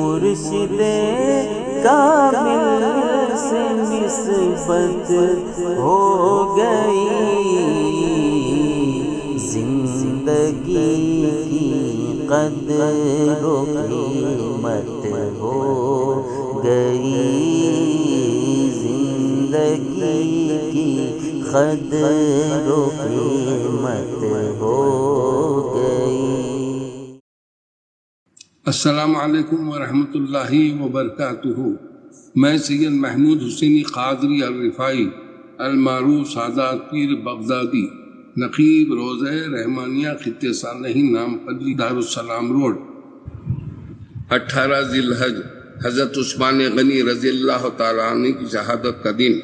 مرشد کامل سے نسبت ہو گئی، زندگی کی قدر و قیمت ہو گئی، زندگی کی قدر و قیمت ہو گئی۔ السلام علیکم ورحمۃ اللہ وبرکاتہ۔ میں سید محمود حسینی قادری الرفاعی المعروف سادات پیر بغدادی، نقیب روضہ رحمانیہ خطہ صالحین نامپلی دارالسلام روڈ، 18 ذی الحج حضرت عثمان غنی رضی اللہ تعالیٰ عنہ کی شہادت کا دن،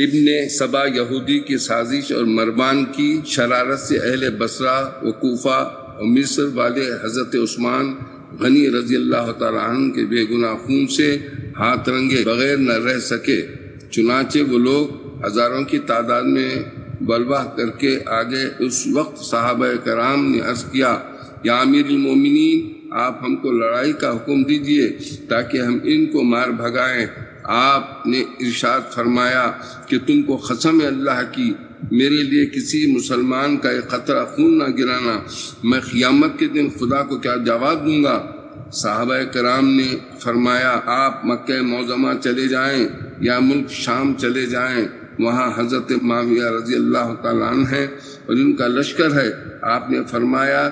ابن سبا یہودی کی سازش اور مروان کی شرارت سے اہل بصرہ و کوفہ اور مصر والے حضرت عثمان غنی رضی اللہ تعالیٰ عنہ کے بے گناہ خون سے ہاتھ رنگے بغیر نہ رہ سکے، چنانچہ وہ لوگ ہزاروں کی تعداد میں بلوا کر کے آگے۔ اس وقت صحابہ کرام نے عرض کیا، یا امیر المومنین، آپ ہم کو لڑائی کا حکم دیجئے تاکہ ہم ان کو مار بھگائیں۔ آپ نے ارشاد فرمایا کہ تم کو قسم اللہ کی، میرے لیے کسی مسلمان کا ایک قطرہ خون نہ گرانا، میں قیامت کے دن خدا کو کیا جواب دوں گا؟ صحابہ کرام نے فرمایا، آپ مکہ معظمہ چلے جائیں یا ملک شام چلے جائیں، وہاں حضرت معاویہ رضی اللہ تعالیٰ عنہ ہیں اور ان کا لشکر ہے۔ آپ نے فرمایا،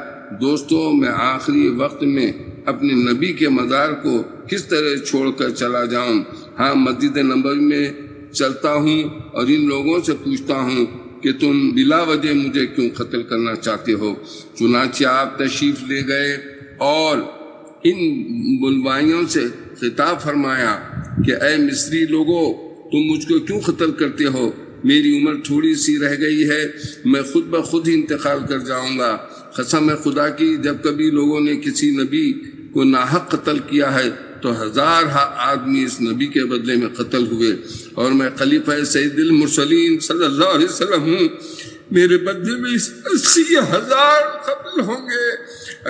دوستو، میں آخری وقت میں اپنے نبی کے مزار کو کس طرح چھوڑ کر چلا جاؤں؟ ہاں، مسجد نبوی میں چلتا ہوں اور ان لوگوں سے پوچھتا ہوں کہ تم بلا وجہ مجھے کیوں قتل کرنا چاہتے ہو؟ چنانچہ آپ تشریف لے گئے اور ان بلوائیوں سے خطاب فرمایا کہ اے مصری لوگو، تم مجھ کو کیوں قتل کرتے ہو؟ میری عمر تھوڑی سی رہ گئی ہے، میں خود بخود ہی انتقال کر جاؤں گا۔ قسم خدا کی، جب کبھی لوگوں نے کسی نبی کو ناحق قتل کیا ہے تو 1000 آدمی اس نبی کے بدلے میں قتل ہوئے، اور میں خلیفہ سید المرسلین صلی اللہ علیہ وسلم ہوں، میرے بدلے میں 80,000 قتل ہوں گے۔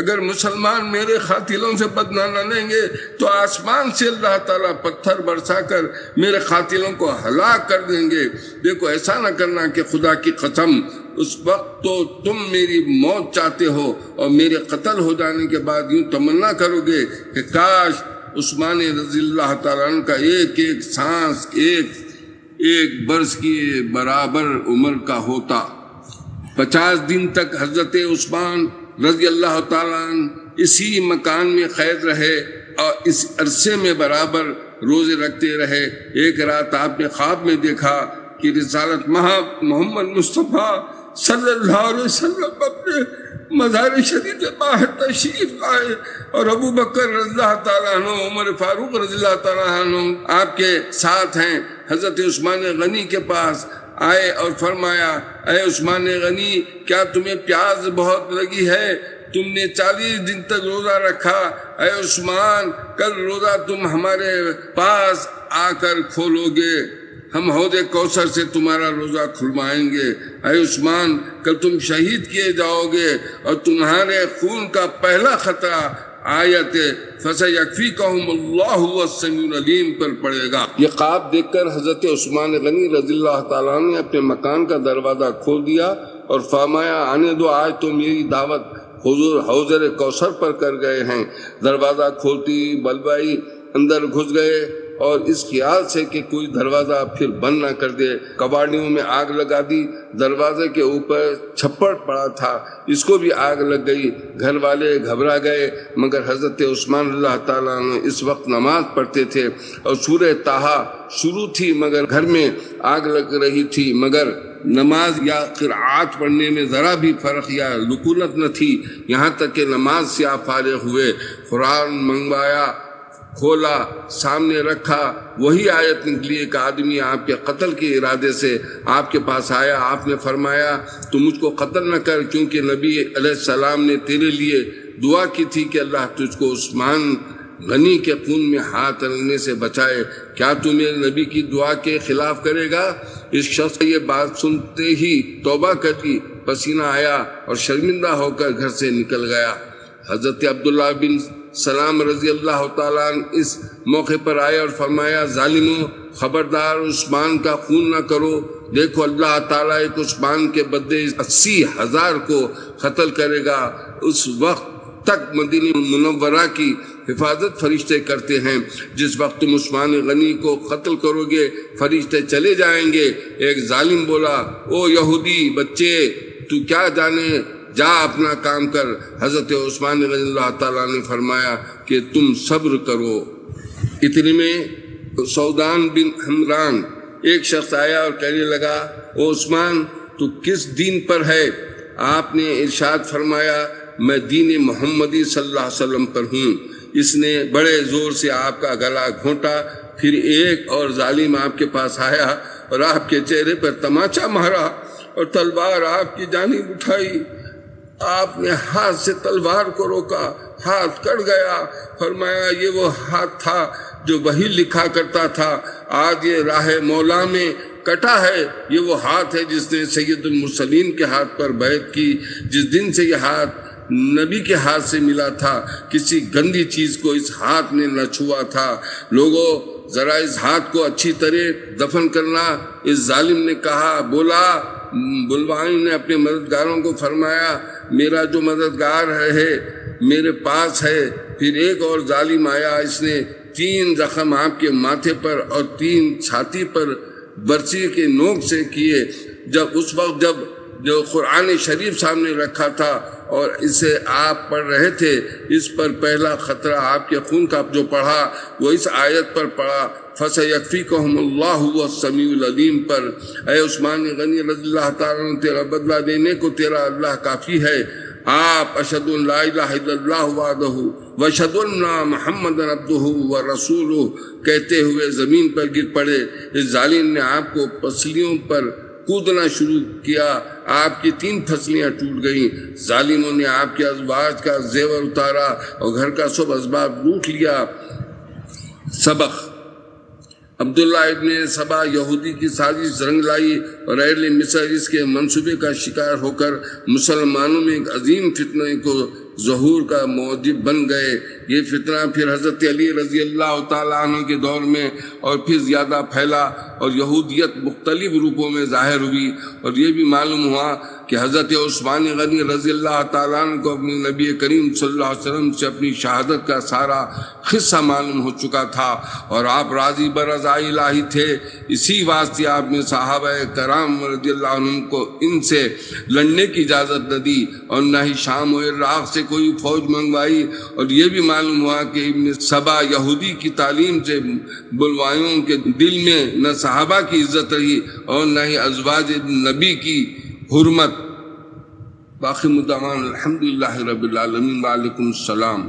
اگر مسلمان میرے قاتلوں سے بدلہ نہ لیں گے تو آسمان سے اللہ تعالیٰ پتھر برسا کر میرے قاتلوں کو ہلاک کر دیں گے۔ دیکھو، ایسا نہ کرنا کہ خدا کی قسم اس وقت تو تم میری موت چاہتے ہو اور میرے قتل ہو جانے کے بعد یوں تمنا کرو گے کہ کاش عثمان رضی اللہ تعالیٰ عنہ کا ایک ایک سانس ایک برس کی برابر عمر کا ہوتا۔ 50 دن تک حضرت عثمان رضی اللہ تعالیٰ عنہ اسی مکان میں قید رہے اور اس عرصے میں برابر روزے رکھتے رہے۔ ایک رات آپ نے خواب میں دیکھا کہ رسالت محمد مصطفیٰ صلی اللہ علیہ وسلم اپنے مزار شریف کے باہر تشریف آئے اور ابو بکر رضی اللہ تعالیٰ عنہ، عمر فاروق رضی اللہ تعالیٰ عنہ آپ کے ساتھ ہیں۔ حضرت عثمان غنی کے پاس آئے اور فرمایا، اے عثمان غنی، کیا تمہیں پیاس بہت لگی ہے؟ تم نے 40 دن تک روزہ رکھا، اے عثمان، کل روزہ تم ہمارے پاس آ کر کھولو گے، ہم حوض کوثر سے تمہارا روزہ کھلوائیں گے۔ اے عثمان، کل تم شہید کیے جاؤ گے اور تمہارے خون کا پہلا خطرہ آیت فَسَيَكْفِيكَهُمُ اللَّهُ وَالسَّمِيعُ الْعَلِيمُ پر پڑے گا۔ یہ خواب دیکھ کر حضرت عثمان غنی رضی اللہ تعالیٰ عنہ نے اپنے مکان کا دروازہ کھول دیا اور فرمایا، آنے دو، آج تو میری دعوت حضور حوض کوثر پر کر گئے ہیں۔ دروازہ کھولتی بلوائی اندر گھس گئے اور اس خیال سے کہ کوئی دروازہ پھر بند نہ کر دے، کباڑیوں میں آگ لگا دی۔ دروازے کے اوپر چھپڑ پڑا تھا، اس کو بھی آگ لگ گئی۔ گھر والے گھبرا گئے، مگر حضرت عثمان اللہ تعالیٰ عنہ اس وقت نماز پڑھتے تھے اور سورہ طٰہٰ شروع تھی، مگر گھر میں آگ لگ رہی تھی، مگر نماز یا قرآت پڑھنے میں ذرا بھی فرق یا لکونت نہ تھی۔ یہاں تک کہ نماز سے آپ فارغ ہوئے، قرآن منگوایا، کھولا، سامنے رکھا، وہی آیت نکلی۔ ایک آدمی آپ کے قتل کے ارادے سے آپ کے پاس آیا، آپ نے فرمایا تو مجھ کو قتل نہ کر، کیونکہ نبی علیہ السلام نے تیرے لیے دعا کی تھی کہ اللہ تجھ کو عثمان غنی کے خون میں ہاتھ رکھنے سے بچائے، کیا تو میرے نبی کی دعا کے خلاف کرے گا؟ اس شخص نے یہ بات سنتے ہی توبہ کر لی، پسینہ آیا اور شرمندہ ہو کر گھر سے نکل گیا۔ حضرت عبداللہ بن سلام رضی اللہ تعالیٰ عنہ اس موقع پر آئے اور فرمایا ظالموں خبردار عثمان کا خون نہ کرو، دیکھو اللہ تعالیٰ ایک عثمان کے بدلے 80,000 کو قتل کرے گا۔ اس وقت تک مدینہ منورہ کی حفاظت فرشتے کرتے ہیں، جس وقت تم عثمان غنی کو قتل کرو گے فرشتے چلے جائیں گے۔ ایک ظالم بولا او یہودی بچے تو کیا جانے، جا اپنا کام کر۔ حضرت عثمان رضی اللہ تعالیٰ نے فرمایا کہ تم صبر کرو۔ اتنے میں سودان بن حمران ایک شخص آیا اور کہنے لگا او عثمان تو کس دین پر ہے؟ آپ نے ارشاد فرمایا میں دین محمدی صلی اللہ علیہ وسلم پر ہوں۔ اس نے بڑے زور سے آپ کا گلا گھونٹا، پھر ایک اور ظالم آپ کے پاس آیا اور آپ کے چہرے پر تماچا مارا اور تلوار آپ کی جانب اٹھائی۔ آپ نے ہاتھ سے تلوار کو روکا، ہاتھ کٹ گیا۔ فرمایا یہ وہ ہاتھ تھا جو وہی لکھا کرتا تھا، آج یہ راہ مولا میں کٹا ہے۔ یہ وہ ہاتھ ہے جس نے سید المرسلین کے ہاتھ پر بیعت کی۔ جس دن سے یہ ہاتھ نبی کے ہاتھ سے ملا تھا کسی گندی چیز کو اس ہاتھ نے نہ چھوا تھا۔ لوگوں ذرا اس ہاتھ کو اچھی طرح دفن کرنا۔ اس ظالم نے کہا بلوائن نے اپنے مددگاروں کو فرمایا میرا جو مددگار ہے میرے پاس ہے۔ پھر ایک اور ظالم آیا، اس نے 3 زخم آپ کے ماتھے پر اور 3 چھاتی پر برچی کے نوک سے کیے۔ اس وقت جب جو قرآن شریف سامنے رکھا تھا اور اسے آپ پڑھ رہے تھے، اس پر پہلا خطرہ آپ کے خون کا جو پڑھا وہ اس آیت پر پڑھا فَسَيَكْفِيكَهُمُ اللَّهُ هُوَ السَّمِيعُ الْعَلِيمُ پر۔ اے عثمان غنی رضی اللہ تعالیٰ عنہ تیرا بدلہ دینے کو تیرا اللہ کافی ہے۔ آپ اشہد ان لا الہ الا اللہ وحدہ واشہد ان محمد عبدہ ورسولہ کہتے ہوئے زمین پر گر پڑے۔ اس ظالم نے آپ کو پسلیوں پر کودنا شروع کیا، آپ کی 3 پسلیاں ٹوٹ گئیں۔ ظالموں نے آپ کے ازواج کا زیور اتارا اور گھر کا سب اسباب لوٹ لیا۔ سبق: عبداللہ ابن سبا یہودی کی سازش رنگ لائی اور اہل مصر اس کے منصوبے کا شکار ہو کر مسلمانوں میں ایک عظیم فتنہ کو ظہور کا موجب بن گئے۔ یہ فتنہ پھر حضرت علی رضی اللہ تعالیٰ عنہ کے دور میں اور پھر زیادہ پھیلا اور یہودیت مختلف روپوں میں ظاہر ہوئی، اور یہ بھی معلوم ہوا کہ حضرت عثمان غنی رضی اللہ تعالیٰ عنہ کو اپنے نبی کریم صلی اللہ علیہ وسلم سے اپنی شہادت کا سارا قصہ معلوم ہو چکا تھا اور آپ راضی برضا الہی تھے۔ اسی واسطے آپ نے صحابہ کرام رضی اللہ عنہ کو ان سے لڑنے کی اجازت نہ دی اور نہ ہی شام و عراق سے کوئی فوج منگوائی، اور یہ بھی معلوم ہوا کہ ابن سبا یہودی کی تعلیم سے بلوائیوں کے دل میں نہ صحابہ کی عزت رہی اور نہ ہی ازواج نبی کی حرمت۔ باقی مدعوان الحمدللہ رب العالمین، وعلیکم السلام۔